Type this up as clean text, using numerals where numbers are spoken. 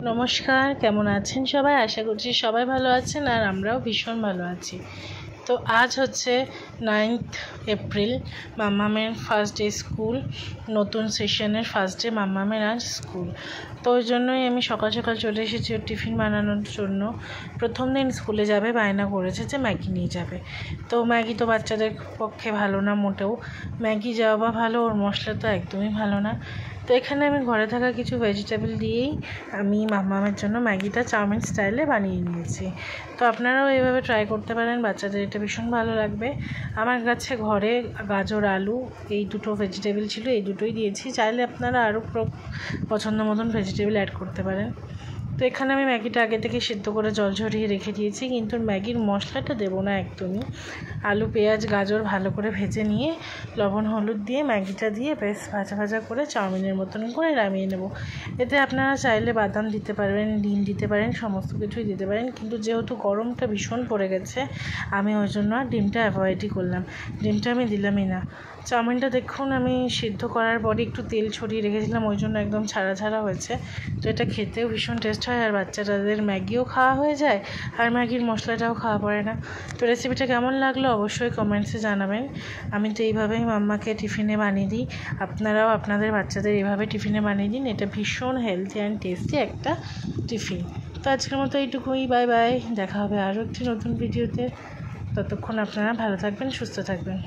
নমস্কার, কেমন আছেন সবাই? আশা করছি সবাই ভালো আছেন আর আমরাও ভীষণ ভালো আছি। তো আজ হচ্ছে 9th এপ্রিল, মাম্মামের ফার্স্ট ডে স্কুল, নতুন সেশনের ফার্স্ট ডে মাম্মামের আজ স্কুল। তো ওই জন্যই আমি সকাল সকাল চলে এসেছি ওর টিফিন বানানোর জন্য। প্রথম দিন স্কুলে যাবে, বায়না করেছে যে ম্যাগি নিয়ে যাবে। তো ম্যাগি তো বাচ্চাদের পক্ষে ভালো না মোটেও, ম্যাগি যাওয়া ভালো, ওর মশলা তো একদমই ভালো না। তো এখানে আমি ঘরে থাকা কিছু ভেজিটেবল দিয়েই আমি মাম্মামের জন্য ম্যাগিটা চাউমিন স্টাইলে বানিয়ে নিয়েছি। তো আপনারাও এইভাবে ট্রাই করতে পারেন, বাচ্চাদের এটা ভীষণ ভালো লাগবে। আমার কাছে ঘরে গাজর, আলু এই দুটো ভেজিটেবল ছিল, এই দুটোই দিয়েছি। চাইলে আপনারা আরও পছন্দ মতন ভেজিটেবল অ্যাড করতে পারেন। তো এখানে আমি ম্যাগিটা আগে থেকে সিদ্ধ করে জল ঝরিয়ে রেখে দিয়েছি, কিন্তু ম্যাগির মশলাটা দেবো না একদমই। আলু, পেঁয়াজ, গাজর ভালো করে ভেজে নিয়ে লবণ হলুদ দিয়ে ম্যাগিটা দিয়ে বেশ ভাজা ভাজা করে চাউমিনের মতন করে নামিয়ে নেব। এতে আপনারা চাইলে বাদাম দিতে পারবেন, ডিম দিতে পারেন, সমস্ত কিছুই দিতে পারেন, কিন্তু যেহেতু গরমটা ভীষণ পড়ে গেছে আমি ওই জন্য আর ডিমটা অ্যাভয়েডই করলাম, ডিমটা আমি দিলামই না। চাউমিনটা দেখুন আমি সিদ্ধ করার পরে একটু তেল ছড়িয়ে রেখেছিলাম, ওই জন্য একদম ছাড়া ছাড়া হয়েছে। তো এটা খেতেও ভীষণ টেস্ট হয় আর বাচ্চাদের ম্যাগিও খাওয়া হয়ে যায় আর ম্যাগির মশলাটাও খাওয়া পড়ে না। তো রেসিপিটা কেমন লাগলো অবশ্যই কমেন্টসে জানাবেন। আমি তো এইভাবেই মাম্মাকে টিফিনে বানিয়ে দিই, আপনারাও আপনাদের বাচ্চাদের এইভাবে টিফিনে বানিয়ে দিন। এটা ভীষণ হেলদি অ্যান্ড টেস্টি একটা টিফিন। তো আজকের মতো এইটুকুই, বাই বাই, দেখা হবে আরও একটি নতুন ভিডিওতে। ততক্ষণ আপনারা ভালো থাকবেন, সুস্থ থাকবেন।